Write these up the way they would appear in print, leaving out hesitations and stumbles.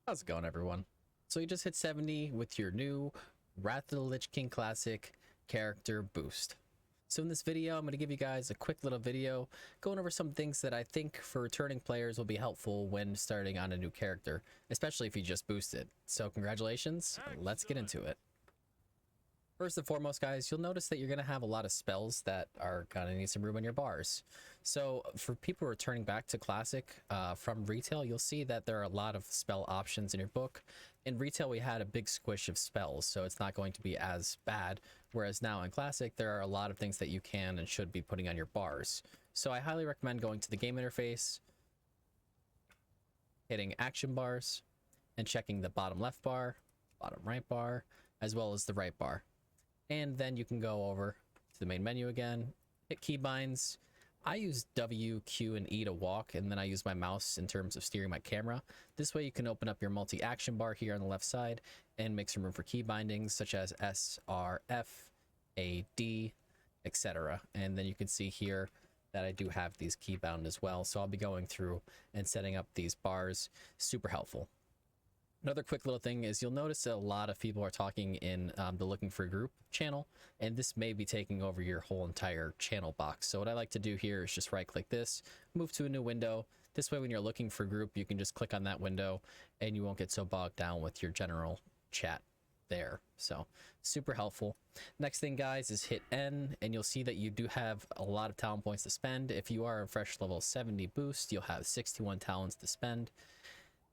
How's it going, everyone? So you just hit 70 with your new Wrath of the Lich King Classic character boost. So in this video, I'm going to give you guys a quick little video going over some things that I think for returning players will be helpful when starting on a new character, especially if you just boosted. So congratulations, let's get into it. First and foremost, guys, you'll notice that you're going to have a lot of spells that are going to need some room in your bars. So for people returning back to Classic from retail, you'll see that there are a lot of spell options in your book. In retail, we had a big squish of spells, so it's not going to be as bad. Whereas now in Classic, there are a lot of things that you can and should be putting on your bars. So I highly recommend going to the game interface, hitting action bars, and checking the bottom left bar, bottom right bar, as well as the right bar. And then you can go over to the main menu again, hit keybinds. I use W, Q, and E to walk, and then I use my mouse in terms of steering my camera. This way you can open up your multi-action bar here on the left side and make some room for key bindings such as S, R, F, A, D, etc. And then you can see here that I do have these key bound as well. So I'll be going through and setting up these bars. Super helpful. Another quick little thing is you'll notice that a lot of people are talking in the looking for a group channel, and this may be taking over your whole entire channel box. So what I like to do here is just right click this, move to a new window. This way when you're looking for group, you can just click on that window and you won't get so bogged down with your general chat there. So super helpful. Next thing, guys, is hit N, and you'll see that you do have a lot of talent points to spend. If you are a fresh level 70 boost, you'll have 61 talents to spend.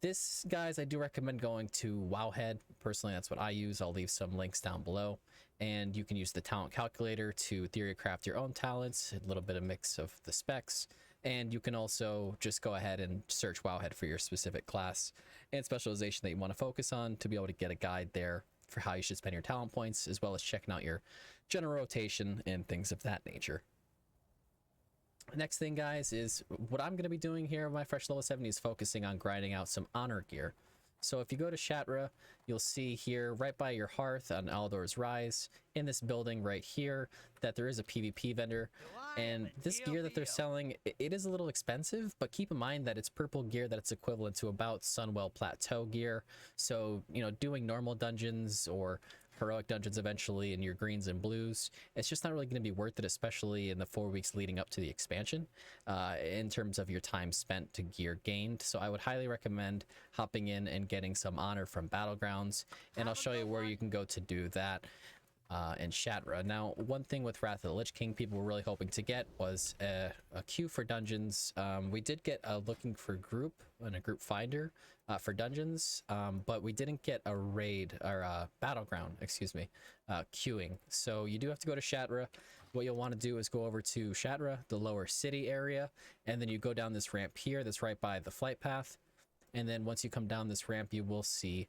This, guys, I do recommend going to WoWhead. Personally, that's what I use. I'll leave some links down below. And you can use the talent calculator to theorycraft your own talents, a little bit of mix of the specs. And you can also just go ahead and search WoWhead for your specific class and specialization that you want to focus on to be able to get a guide there for how you should spend your talent points, as well as checking out your general rotation and things of that nature. Next thing, guys, is what I'm going to be doing here in my fresh level 70 is focusing on grinding out some honor gear. So if you go to Shatra, you'll see here right by your hearth on Aldor's Rise in this building right here that there is a PvP vendor, and this gear that they're selling, it is a little expensive, but keep in mind that it's purple gear that it's equivalent to about Sunwell Plateau gear. So, you know, doing normal dungeons or heroic dungeons eventually in your greens and blues, it's just not really going to be worth it, especially in the 4 weeks leading up to the expansion in terms of your time spent to gear gained. So I would highly recommend hopping in and getting some honor from Battlegrounds, and I'll show you where you can go to do that in Shatra. Now, one thing with Wrath of the Lich King people were really hoping to get was a queue for dungeons. We did get a looking for group and a group finder for dungeons, but we didn't get a raid or a battleground, excuse me, queuing. So you do have to go to Shatra. What you'll want to do is go over to Shatra, the lower city area, and then you go down this ramp here that's right by the flight path. And then once you come down this ramp, you will see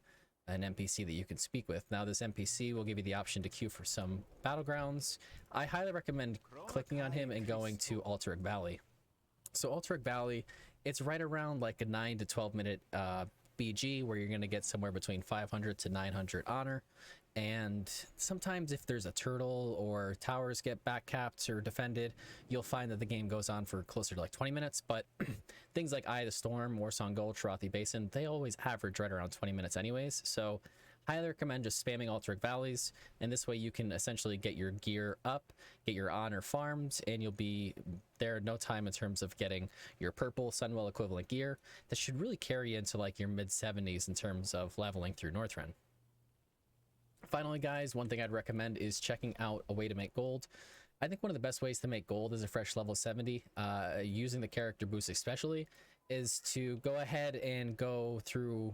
an NPC that you can speak with. Now, this NPC will give you the option to queue for some battlegrounds. I highly recommend clicking on him and going to Alterac Valley. So Alterac Valley, it's right around like a 9 to 12 minute BG where you're going to get somewhere between 500 to 900 honor. And sometimes if there's a turtle or towers get back capped or defended, you'll find that the game goes on for closer to like 20 minutes. But things like Eye of the Storm, Warsong Gold, Sharathi Basin, they always average right around 20 minutes anyways. So highly recommend just spamming Alterac Valleys, and this way you can essentially get your gear up, get your honor farmed, and you'll be there in no time in terms of getting your purple Sunwell equivalent gear. That should really carry into like your mid 70s in terms of leveling through Northrend. Finally, guys, one thing I'd recommend is checking out a way to make gold. I think one of the best ways to make gold as a fresh level 70, using the character boost especially, is to go ahead and go through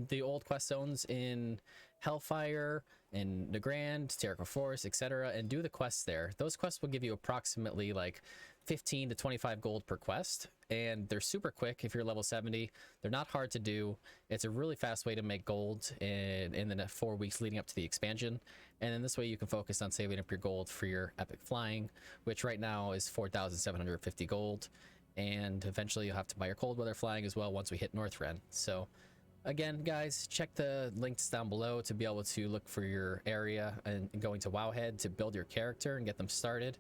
the old quest zones in Hellfire, in Nagrand, Terrico Forest, etc., and do the quests there. Those quests will give you approximately like 15 to 25 gold per quest, and they're super quick if you're level 70. They're not hard to do. It's a really fast way to make gold in the 4 weeks leading up to the expansion, and then this way you can focus on saving up your gold for your epic flying, which right now is 4,750 gold. And eventually you'll have to buy your cold weather flying as well once we hit Northrend. So again, guys, check the links down below to be able to look for your area and going to WoWhead to build your character and get them started.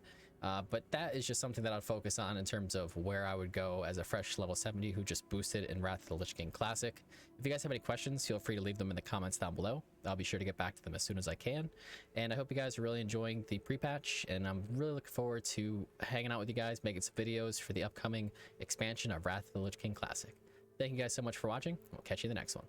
But that is just something that I'd focus on in terms of where I would go as a fresh level 70 who just boosted in Wrath of the Lich King Classic. If you guys have any questions, feel free to leave them in the comments down below. I'll be sure to get back to them as soon as I can. And I hope you guys are really enjoying the pre-patch, and I'm really looking forward to hanging out with you guys, making some videos for the upcoming expansion of Wrath of the Lich King Classic. Thank you guys so much for watching. We'll catch you in the next one.